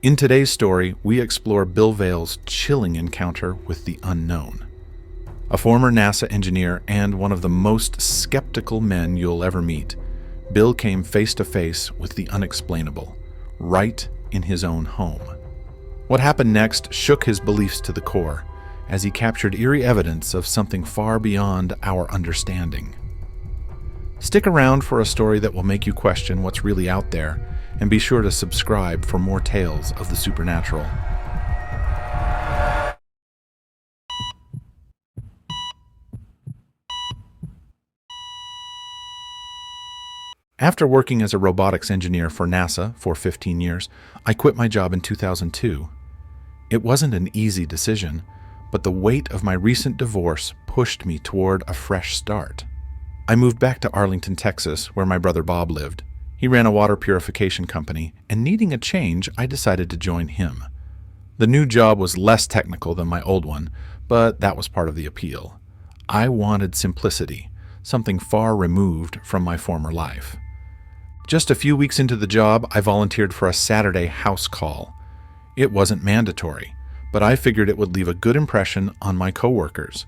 In today's story, we explore Bill Vaile's chilling encounter with the unknown. A former NASA engineer and one of the most skeptical men you'll ever meet, Bill came face to face with the unexplainable, right in his own home. What happened next shook his beliefs to the core, as he captured eerie evidence of something far beyond our understanding. Stick around for a story that will make you question what's really out there, and be sure to subscribe for more tales of the supernatural. After working as a robotics engineer for NASA for 15 years, I quit my job in 2002. It wasn't an easy decision, but the weight of my recent divorce pushed me toward a fresh start. I moved back to Arlington, Texas, where my brother Bob lived. He ran a water purification company, and needing a change, I decided to join him. The new job was less technical than my old one, but that was part of the appeal. I wanted simplicity, something far removed from my former life. Just a few weeks into the job, I volunteered for a Saturday house call. It wasn't mandatory, but I figured it would leave a good impression on my coworkers.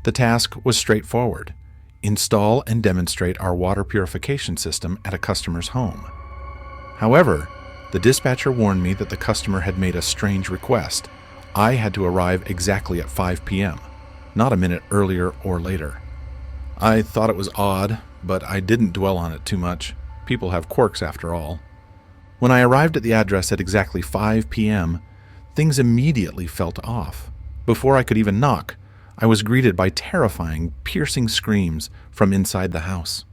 The task was straightforward: install and demonstrate our water purification system at a customer's home. However, the dispatcher warned me that the customer had made a strange request. I had to arrive exactly at 5 p.m., not a minute earlier or later. I thought it was odd, but I didn't dwell on it too much. People have quirks after all. When I arrived at the address at exactly 5 p.m., things immediately felt off. Before I could even knock, I was greeted by terrifying, piercing screams from inside the house.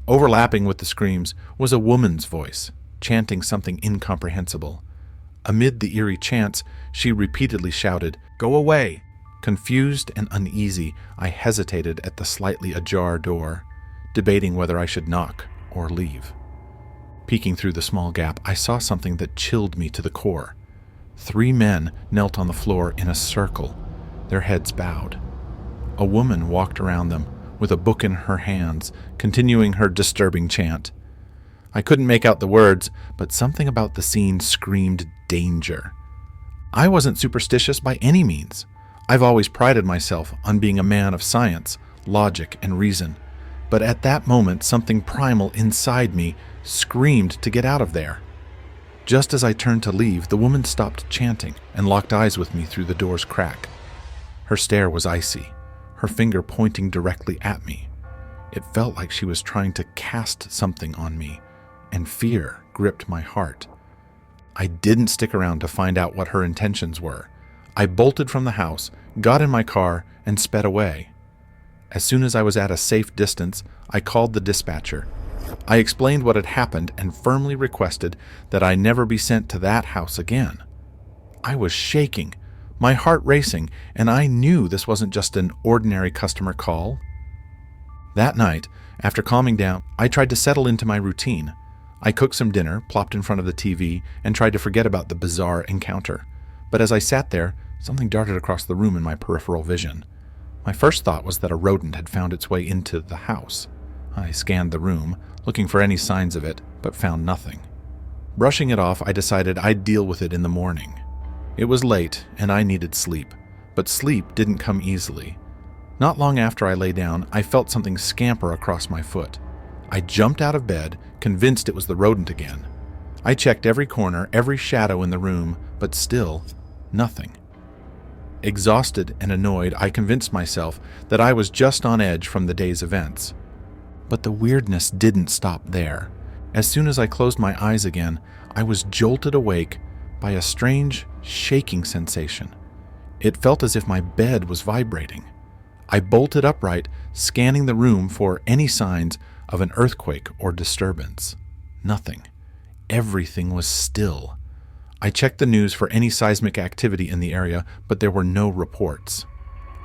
Overlapping with the screams was a woman's voice, chanting something incomprehensible. Amid the eerie chants, she repeatedly shouted, "Go away!" Confused and uneasy, I hesitated at the slightly ajar door, debating whether I should knock or leave. Peeking through the small gap, I saw something that chilled me to the core. 3 men knelt on the floor in a circle, their heads bowed. A woman walked around them, with a book in her hands, continuing her disturbing chant. I couldn't make out the words, but something about the scene screamed danger. I wasn't superstitious by any means. I've always prided myself on being a man of science, logic, and reason. But at that moment, something primal inside me screamed to get out of there. Just as I turned to leave, the woman stopped chanting and locked eyes with me through the door's crack. Her stare was icy, her finger pointing directly at me. It felt like she was trying to cast something on me, and fear gripped my heart. I didn't stick around to find out what her intentions were. I bolted from the house, got in my car, and sped away. As soon as I was at a safe distance, I called the dispatcher. I explained what had happened and firmly requested that I never be sent to that house again. I was shaking, my heart racing, and I knew this wasn't just an ordinary customer call. That night, after calming down, I tried to settle into my routine. I cooked some dinner, plopped in front of the TV, and tried to forget about the bizarre encounter. But as I sat there, something darted across the room in my peripheral vision. My first thought was that a rodent had found its way into the house. I scanned the room, looking for any signs of it, but found nothing. Brushing it off, I decided I'd deal with it in the morning. It was late, and I needed sleep, but sleep didn't come easily. Not long after I lay down, I felt something scamper across my foot. I jumped out of bed, convinced it was the rodent again. I checked every corner, every shadow in the room, but still, nothing. Exhausted and annoyed, I convinced myself that I was just on edge from the day's events. But the weirdness didn't stop there. As soon as I closed my eyes again, I was jolted awake by a strange, shaking sensation. It felt as if my bed was vibrating. I bolted upright, scanning the room for any signs of an earthquake or disturbance. Nothing. Everything was still. I checked the news for any seismic activity in the area, but there were no reports.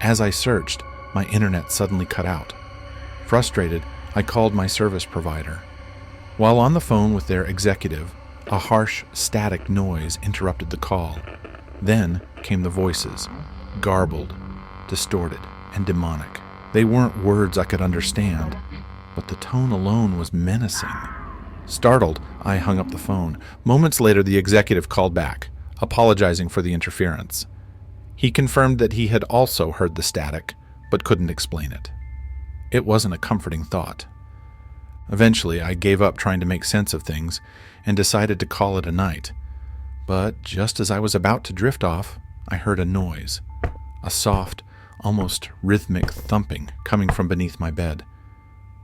As I searched, my internet suddenly cut out. Frustrated, I called my service provider. While on the phone with their executive, a harsh, static noise interrupted the call. Then came the voices, garbled, distorted, and demonic. They weren't words I could understand, but the tone alone was menacing. Startled, I hung up the phone. Moments later, the executive called back, apologizing for the interference. He confirmed that he had also heard the static, but couldn't explain it. It wasn't a comforting thought. Eventually, I gave up trying to make sense of things and decided to call it a night. But just as I was about to drift off, I heard a noise, a soft, almost rhythmic thumping coming from beneath my bed.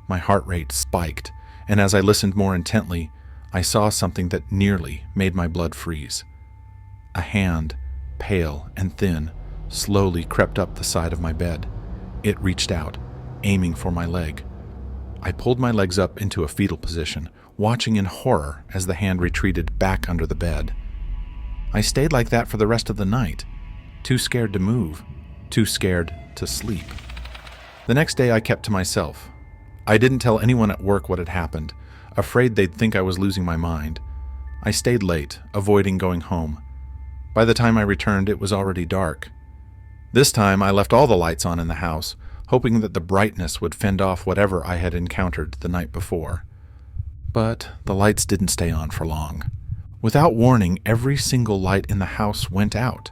My heart rate spiked, and as I listened more intently, I saw something that nearly made my blood freeze. A hand, pale and thin, slowly crept up the side of my bed. It reached out, aiming for my leg. I pulled my legs up into a fetal position, watching in horror as the hand retreated back under the bed. I stayed like that for the rest of the night, too scared to move, too scared to sleep. The next day I kept to myself. I didn't tell anyone at work what had happened, afraid they'd think I was losing my mind. I stayed late, avoiding going home. By the time I returned, it was already dark. This time I left all the lights on in the house, hoping that the brightness would fend off whatever I had encountered the night before. But the lights didn't stay on for long. Without warning, every single light in the house went out.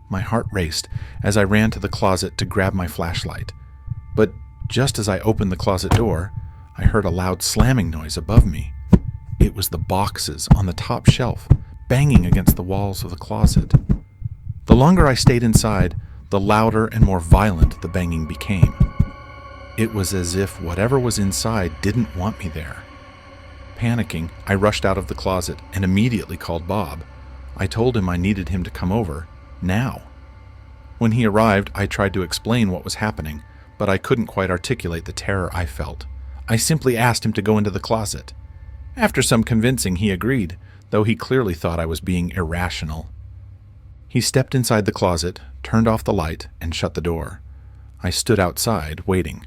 My heart raced as I ran to the closet to grab my flashlight. But just as I opened the closet door, I heard a loud slamming noise above me. It was the boxes on the top shelf, banging against the walls of the closet. The longer I stayed inside, the louder and more violent the banging became. It was as if whatever was inside didn't want me there. Panicking, I rushed out of the closet and immediately called Bob. I told him I needed him to come over, now. When he arrived, I tried to explain what was happening, but I couldn't quite articulate the terror I felt. I simply asked him to go into the closet. After some convincing, he agreed, though he clearly thought I was being irrational. He stepped inside the closet, turned off the light, and shut the door. I stood outside, waiting.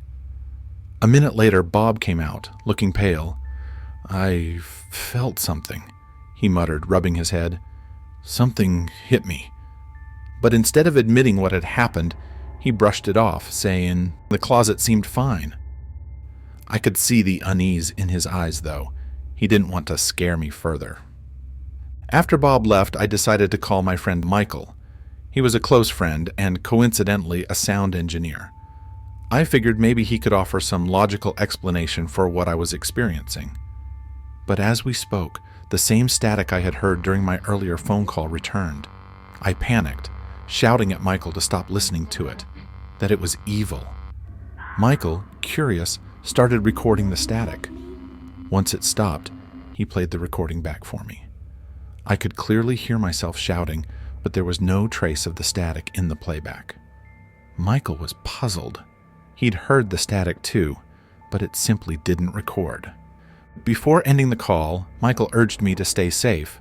A minute later, Bob came out, looking pale. "I felt something," he muttered, rubbing his head. "Something hit me." But instead of admitting what had happened, he brushed it off, saying the closet seemed fine. I could see the unease in his eyes, though. He didn't want to scare me further. After Bob left, I decided to call my friend Michael. He was a close friend and, coincidentally, a sound engineer. I figured maybe he could offer some logical explanation for what I was experiencing. But as we spoke, the same static I had heard during my earlier phone call returned. I panicked, shouting at Michael to stop listening to it, that it was evil. Michael, curious, started recording the static. Once it stopped, he played the recording back for me. I could clearly hear myself shouting, but there was no trace of the static in the playback. Michael was puzzled. He'd heard the static too, but it simply didn't record. Before ending the call, Michael urged me to stay safe.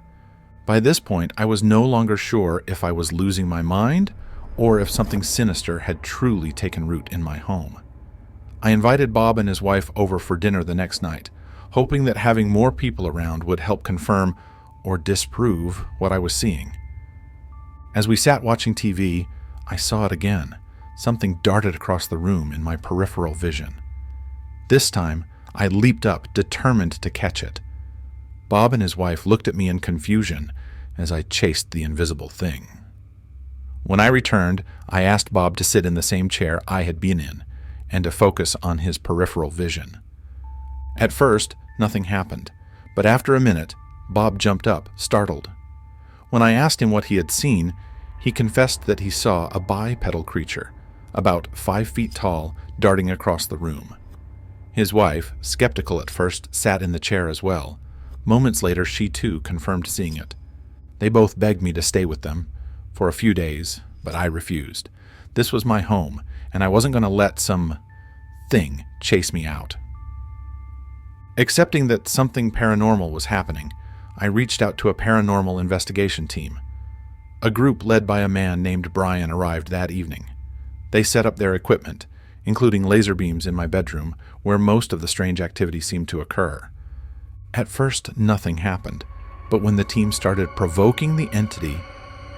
By this point, I was no longer sure if I was losing my mind or if something sinister had truly taken root in my home. I invited Bob and his wife over for dinner the next night, hoping that having more people around would help confirm or disprove what I was seeing. As we sat watching TV, I saw it again. Something darted across the room in my peripheral vision. This time, I leaped up, determined to catch it. Bob and his wife looked at me in confusion as I chased the invisible thing. When I returned, I asked Bob to sit in the same chair I had been in and to focus on his peripheral vision. At first, nothing happened, but after a minute, Bob jumped up, startled. When I asked him what he had seen, he confessed that he saw a bipedal creature, about 5 feet tall, darting across the room. His wife, skeptical at first, sat in the chair as well. Moments later, she too confirmed seeing it. They both begged me to stay with them for a few days, but I refused. This was my home, and I wasn't going to let some thing chase me out. Accepting that something paranormal was happening, I reached out to a paranormal investigation team. A group led by a man named Brian arrived that evening. They set up their equipment, including laser beams in my bedroom, where most of the strange activity seemed to occur. At first, nothing happened, but when the team started provoking the entity,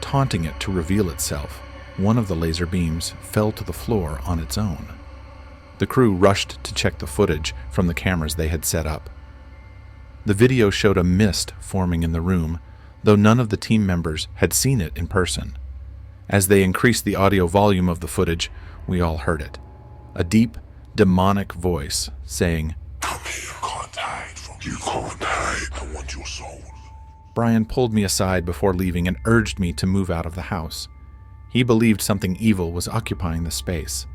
taunting it to reveal itself, one of the laser beams fell to the floor on its own. The crew rushed to check the footage from the cameras they had set up. The video showed a mist forming in the room, though none of the team members had seen it in person. As they increased the audio volume of the footage, we all heard it. A deep, demonic voice saying, "Come here, you can't hide from you can't hide. I want your soul." Brian pulled me aside before leaving and urged me to move out of the house. He believed something evil was occupying the space.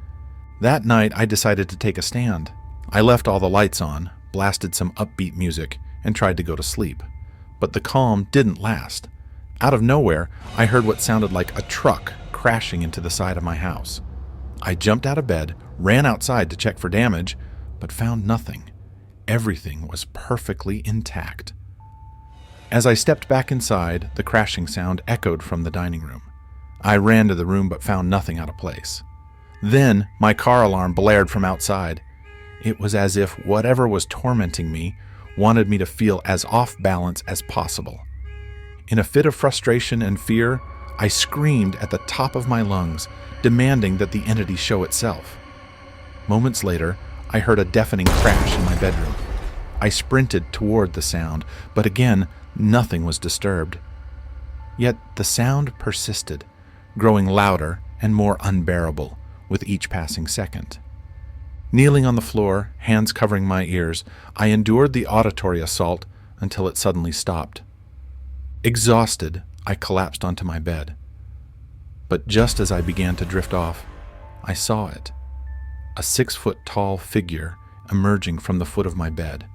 That night, I decided to take a stand. I left all the lights on, blasted some upbeat music, and tried to go to sleep. But the calm didn't last. Out of nowhere, I heard what sounded like a truck crashing into the side of my house. I jumped out of bed, ran outside to check for damage, but found nothing. Everything was perfectly intact. As I stepped back inside, the crashing sound echoed from the dining room. I ran to the room but found nothing out of place. Then my car alarm blared from outside. It was as if whatever was tormenting me wanted me to feel as off balance as possible. In a fit of frustration and fear, I screamed at the top of my lungs, demanding that the entity show itself. Moments later, I heard a deafening crash in my bedroom. I sprinted toward the sound, but again, nothing was disturbed. Yet the sound persisted, growing louder and more unbearable with each passing second. Kneeling on the floor, hands covering my ears, I endured the auditory assault until it suddenly stopped. Exhausted, I collapsed onto my bed. But just as I began to drift off, I saw it. A 6-foot-tall figure emerging from the foot of my bed.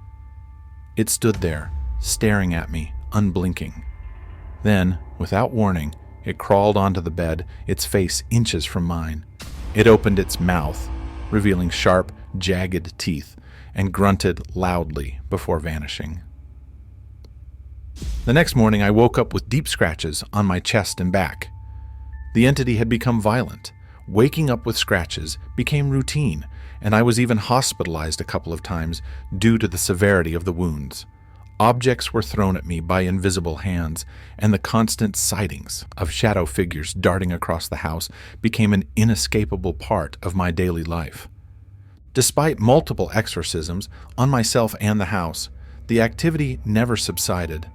It stood there, staring at me, unblinking. Then, without warning, it crawled onto the bed, its face inches from mine. It opened its mouth, revealing sharp, jagged teeth, and grunted loudly before vanishing. The next morning, I woke up with deep scratches on my chest and back. The entity had become violent. Waking up with scratches became routine, and I was even hospitalized a couple of times due to the severity of the wounds. Objects were thrown at me by invisible hands, and the constant sightings of shadow figures darting across the house became an inescapable part of my daily life. Despite multiple exorcisms on myself and the house, the activity never subsided.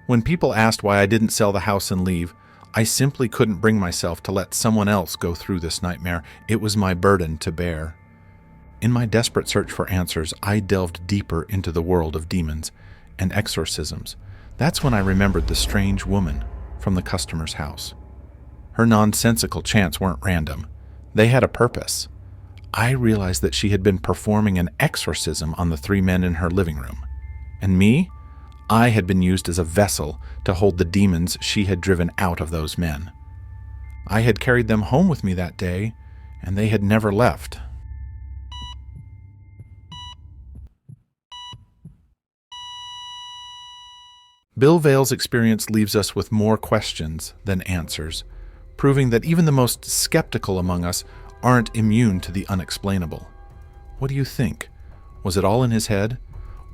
When people asked why I didn't sell the house and leave, I simply couldn't bring myself to let someone else go through this nightmare. It was my burden to bear. In my desperate search for answers, I delved deeper into the world of demons and exorcisms. That's when I remembered the strange woman from the customer's house. Her nonsensical chants weren't random. They had a purpose. I realized that she had been performing an exorcism on the 3 men in her living room. And me? I had been used as a vessel to hold the demons she had driven out of those men. I had carried them home with me that day, and they had never left. Bill Vaile's experience leaves us with more questions than answers, proving that even the most skeptical among us aren't immune to the unexplainable. What do you think? Was it all in his head?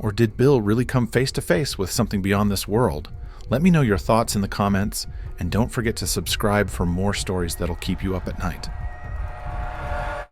Or did Bill really come face to face with something beyond this world? Let me know your thoughts in the comments, and don't forget to subscribe for more stories that'll keep you up at night.